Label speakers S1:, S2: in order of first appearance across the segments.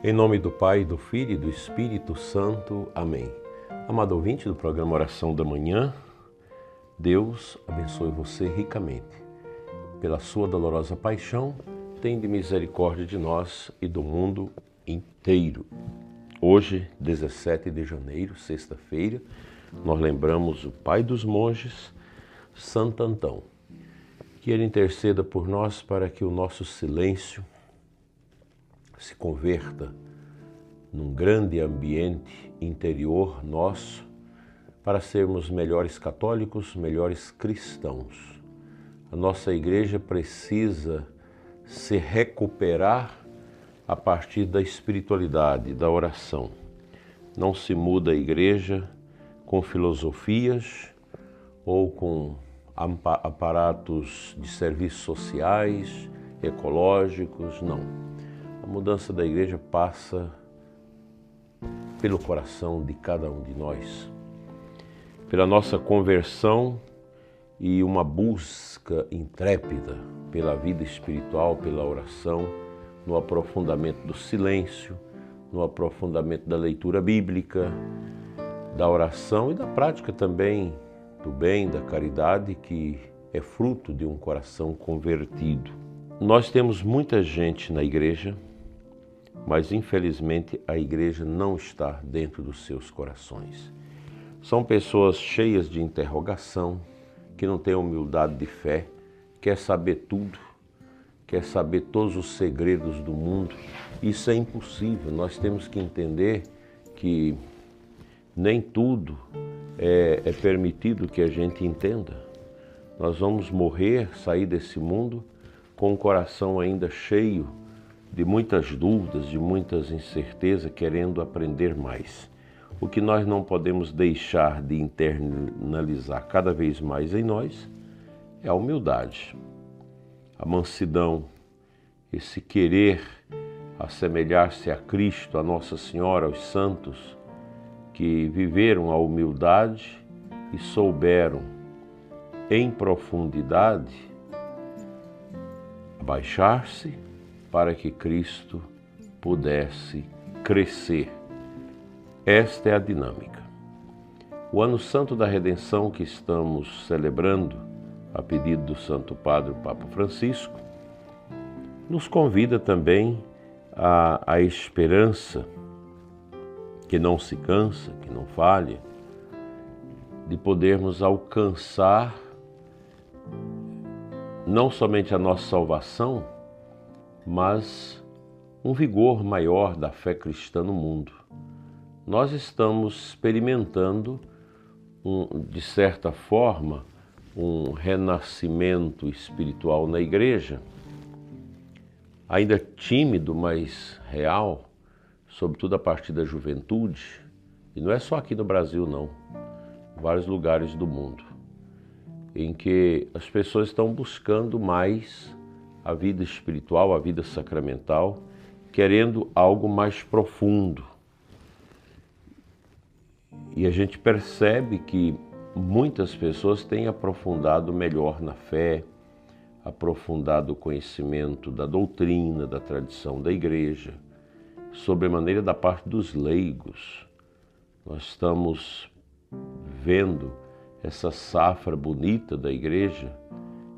S1: Em nome do Pai, do Filho e do Espírito Santo. Amém. Amado ouvinte do programa Oração da Manhã, Deus abençoe você ricamente. Pela sua dolorosa paixão, tende misericórdia de nós e do mundo inteiro. Hoje, 17 de janeiro, sexta-feira, nós lembramos o pai dos monges, Santo Antão. Que ele interceda por nós para que o nosso silêncio se converta num grande ambiente interior nosso para sermos melhores católicos, melhores cristãos. A nossa igreja precisa se recuperar a partir da espiritualidade, da oração. Não se muda a igreja com filosofias ou com aparatos de serviços sociais, ecológicos, não. A mudança da igreja passa pelo coração de cada um de nós, pela nossa conversão e uma busca intrépida pela vida espiritual, pela oração, no aprofundamento do silêncio, no aprofundamento da leitura bíblica, da oração e da prática também do bem, da caridade, que é fruto de um coração convertido. Nós temos muita gente na igreja, mas infelizmente a igreja não está dentro dos seus corações. São pessoas cheias de interrogação, que não têm humildade de fé, quer saber tudo, quer saber todos os segredos do mundo. Isso é impossível. Nós temos que entender que nem tudo é permitido que a gente entenda. Nós vamos morrer, sair desse mundo com o coração ainda cheio de muitas dúvidas, de muitas incertezas, querendo aprender mais. O que nós não podemos deixar de internalizar cada vez mais em nós é a humildade, a mansidão, esse querer assemelhar-se a Cristo, a Nossa Senhora, aos santos que viveram a humildade e souberam em profundidade abaixar-se para que Cristo pudesse crescer. Esta é a dinâmica. O Ano Santo da Redenção que estamos celebrando, a pedido do Santo Padre, o Papa Francisco, nos convida também à esperança que não se cansa, que não falha, de podermos alcançar não somente a nossa salvação, mas um vigor maior da fé cristã no mundo. Nós estamos experimentando, de certa forma, um renascimento espiritual na igreja, ainda tímido, mas real, sobretudo a partir da juventude, e não é só aqui no Brasil, não, em vários lugares do mundo, em que as pessoas estão buscando mais a vida espiritual, a vida sacramental, querendo algo mais profundo. E a gente percebe que muitas pessoas têm aprofundado melhor na fé, aprofundado o conhecimento da doutrina, da tradição da igreja, sobremaneira da parte dos leigos. Nós estamos vendo essa safra bonita da igreja,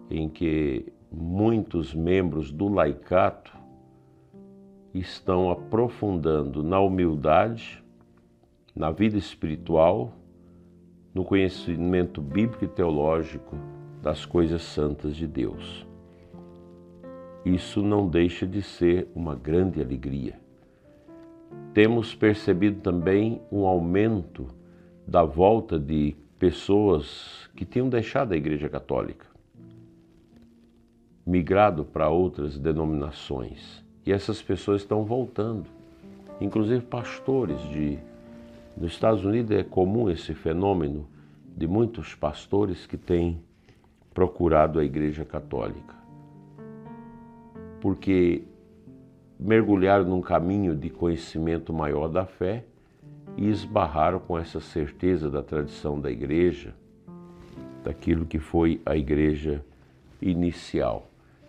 S1: em que muitos membros do laicato estão aprofundando na humildade, na vida espiritual, no conhecimento bíblico e teológico das coisas santas de Deus. Isso não deixa de ser uma grande alegria. Temos percebido também um aumento da volta de pessoas que tinham deixado a Igreja Católica, migrado para outras denominações. E essas pessoas estão voltando, inclusive pastores nos Estados Unidos é comum esse fenômeno de muitos pastores que têm procurado a Igreja Católica, porque mergulharam num caminho de conhecimento maior da fé e esbarraram com essa certeza da tradição da Igreja, daquilo que foi a Igreja inicial.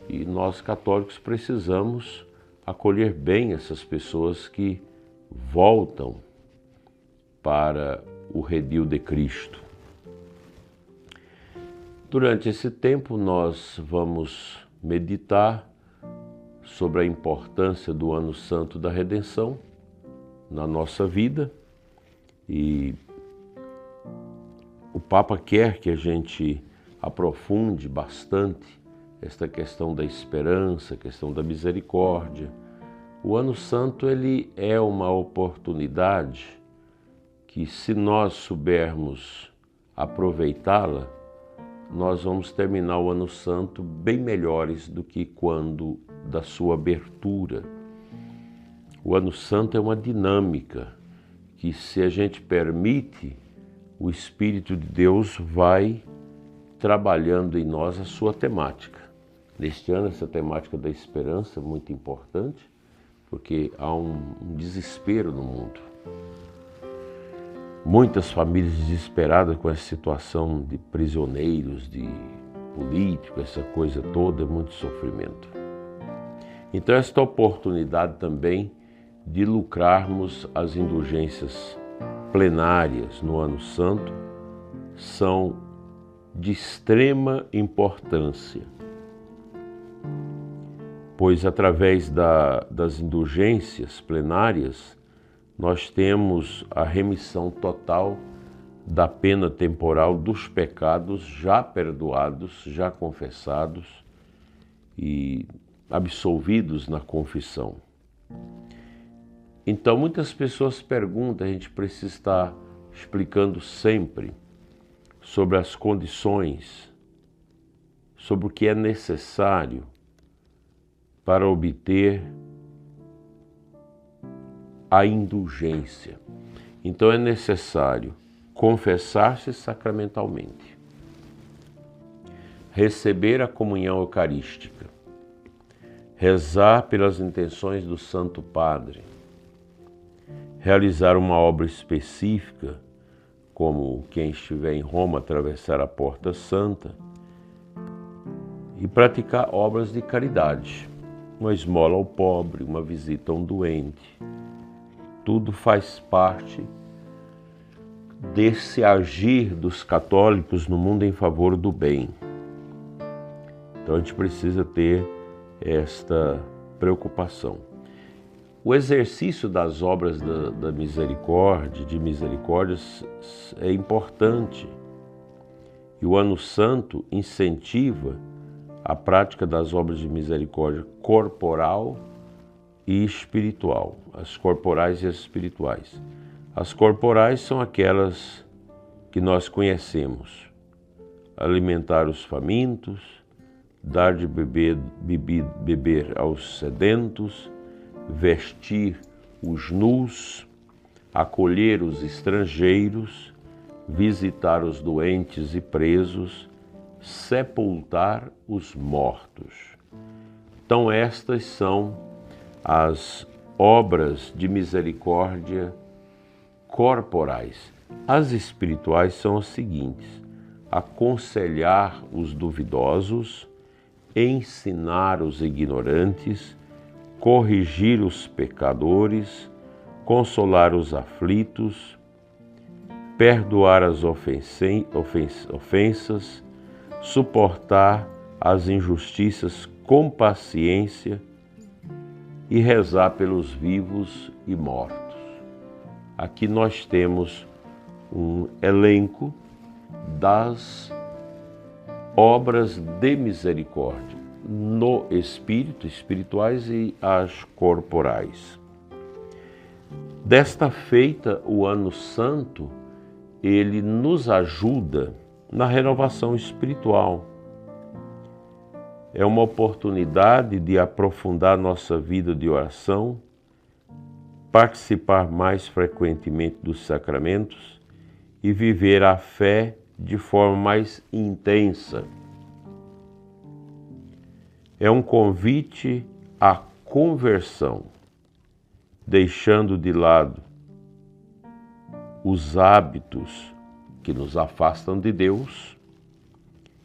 S1: E nós católicos precisamos acolher bem essas pessoas que voltam para o redil de Cristo. Durante esse tempo nós vamos meditar sobre a importância do Ano Santo da Redenção na nossa vida, e o Papa quer que a gente aprofunde bastante esta questão da esperança, a questão da misericórdia. O Ano Santo ele é uma oportunidade que, se nós soubermos aproveitá-la, nós vamos terminar o Ano Santo bem melhores do que quando da sua abertura. O Ano Santo é uma dinâmica que, se a gente permite, o Espírito de Deus vai trabalhando em nós a sua temática. Neste ano, essa temática da esperança é muito importante, porque há um desespero no mundo. Muitas famílias desesperadas com essa situação de prisioneiros, de políticos, essa coisa toda, muito sofrimento. Então, esta oportunidade também de lucrarmos as indulgências plenárias no Ano Santo são de extrema importância, pois através das indulgências plenárias nós temos a remissão total da pena temporal dos pecados já perdoados, já confessados e absolvidos na confissão. Então, muitas pessoas perguntam, a gente precisa estar explicando sempre sobre as condições, sobre o que é necessário para obter a indulgência. Então é necessário confessar-se sacramentalmente, receber a comunhão eucarística, rezar pelas intenções do Santo Padre, realizar uma obra específica, como quem estiver em Roma atravessar a Porta Santa, e praticar obras de caridade, uma esmola ao pobre, uma visita a um doente. Tudo faz parte desse agir dos católicos no mundo em favor do bem. Então a gente precisa ter esta preocupação. O exercício das obras da misericórdia, de misericórdia, é importante. E o Ano Santo incentiva a prática das obras de misericórdia corporal e espiritual, as corporais e as espirituais. As corporais são aquelas que nós conhecemos: alimentar os famintos, dar de beber aos sedentos, vestir os nus, acolher os estrangeiros, visitar os doentes e presos, sepultar os mortos. Então estas são as obras de misericórdia corporais. As espirituais são as seguintes: aconselhar os duvidosos, ensinar os ignorantes, corrigir os pecadores, consolar os aflitos, perdoar as ofensas, suportar as injustiças com paciência e rezar pelos vivos e mortos. Aqui nós temos um elenco das obras de misericórdia no espírito, espirituais e as corporais. Desta feita, o Ano Santo, ele nos ajuda na renovação espiritual. É uma oportunidade de aprofundar nossa vida de oração, participar mais frequentemente dos sacramentos e viver a fé de forma mais intensa. É um convite à conversão, deixando de lado os hábitos que nos afastam de Deus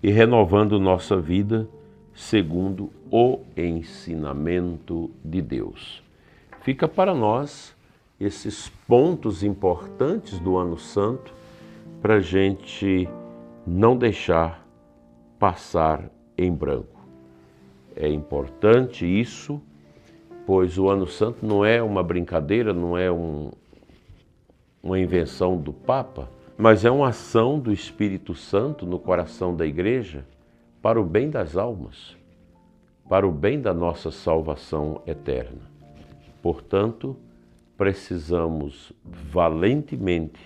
S1: e renovando nossa vida segundo o ensinamento de Deus. Fica para nós esses pontos importantes do Ano Santo para a gente não deixar passar em branco. É importante isso, pois o Ano Santo não é uma brincadeira, não é uma invenção do Papa, mas é uma ação do Espírito Santo no coração da Igreja para o bem das almas, para o bem da nossa salvação eterna. Portanto, precisamos valentemente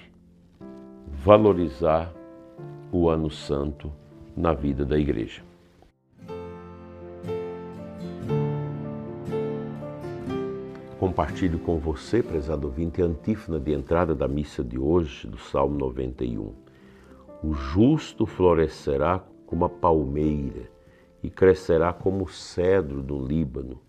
S1: valorizar o Ano Santo na vida da Igreja. Compartilho com você, prezado ouvinte, a antífona de entrada da missa de hoje, do Salmo 91. O justo florescerá como a palmeira e crescerá como o cedro do Líbano,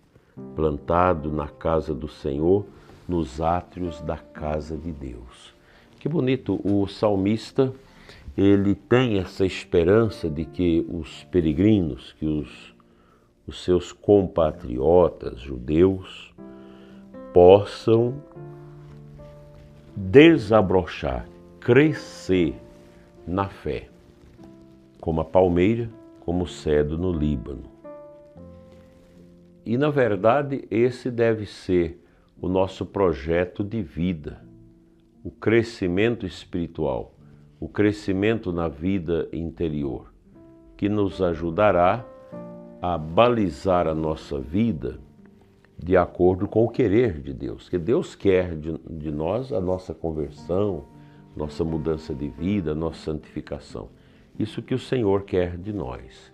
S1: plantado na casa do Senhor, nos átrios da casa de Deus. Que bonito, o salmista, ele tem essa esperança de que os peregrinos, que os seus compatriotas judeus, possam desabrochar, crescer na fé, como a palmeira, como o cedro no Líbano. E, na verdade, esse deve ser o nosso projeto de vida, o crescimento espiritual, o crescimento na vida interior, que nos ajudará a balizar a nossa vida de acordo com o querer de Deus, que Deus quer de nós a nossa conversão, nossa mudança de vida, nossa santificação. Isso que o Senhor quer de nós.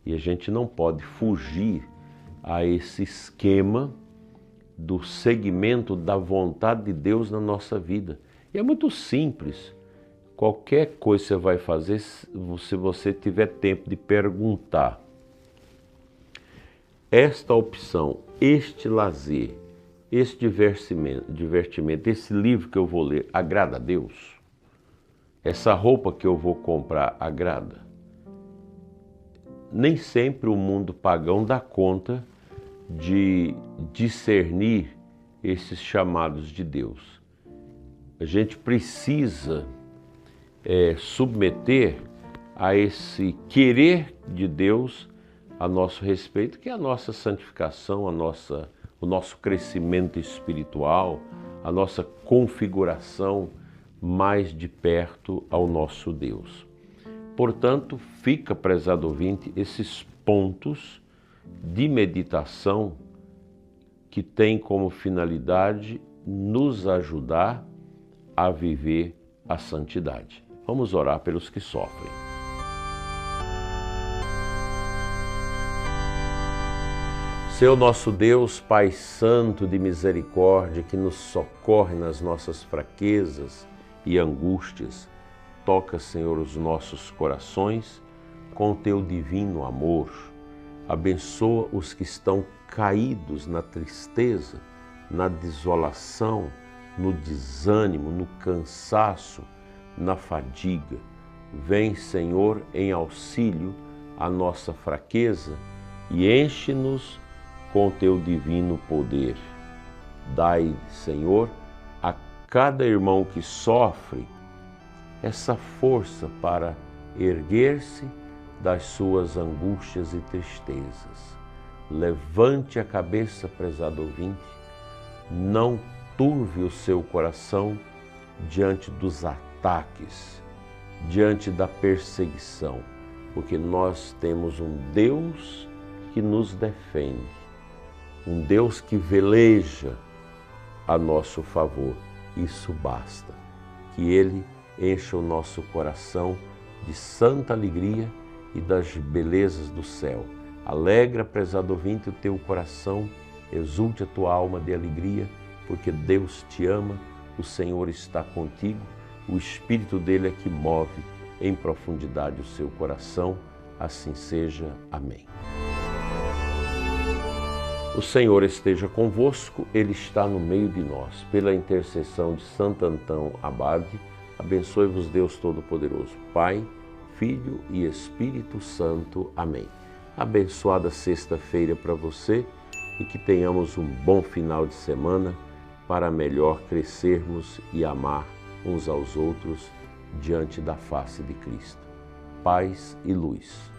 S1: E a gente não pode fugir a esse esquema do seguimento da vontade de Deus na nossa vida. E é muito simples. Qualquer coisa que você vai fazer, se você tiver tempo de perguntar, esta opção, este lazer, este divertimento, esse livro que eu vou ler, agrada a Deus? Essa roupa que eu vou comprar, agrada? Nem sempre o mundo pagão dá conta de discernir esses chamados de Deus. A gente precisa submeter a esse querer de Deus a nosso respeito, que é a nossa santificação, o nosso crescimento espiritual, a nossa configuração mais de perto ao nosso Deus. Portanto, fica, prezado ouvinte, esses pontos de meditação que tem como finalidade nos ajudar a viver a santidade. Vamos orar pelos que sofrem. Seu nosso Deus, Pai Santo de misericórdia, que nos socorre nas nossas fraquezas e angústias, toca, Senhor, os nossos corações com teu divino amor. Abençoa os que estão caídos na tristeza, na desolação, no desânimo, no cansaço, na fadiga. Vem, Senhor, em auxílio à nossa fraqueza e enche-nos com teu divino poder. Dai, Senhor, a cada irmão que sofre essa força para erguer-se das suas angústias e tristezas. Levante a cabeça, prezado ouvinte, não turve o seu coração diante dos ataques, diante da perseguição, porque nós temos um Deus que nos defende, um Deus que veleja a nosso favor. Isso basta. Que Ele encha o nosso coração de santa alegria e das belezas do céu. Alegra, prezado ouvinte, o teu coração, exulte a tua alma de alegria, porque Deus te ama, o Senhor está contigo, o Espírito dele é que move em profundidade o seu coração. Assim seja. Amém. O Senhor esteja convosco, Ele está no meio de nós. Pela intercessão de Santo Antão Abade, abençoe-vos Deus Todo-Poderoso, Pai, Filho e Espírito Santo. Amém. Abençoada sexta-feira para você e que tenhamos um bom final de semana para melhor crescermos e amar uns aos outros diante da face de Cristo. Paz e luz.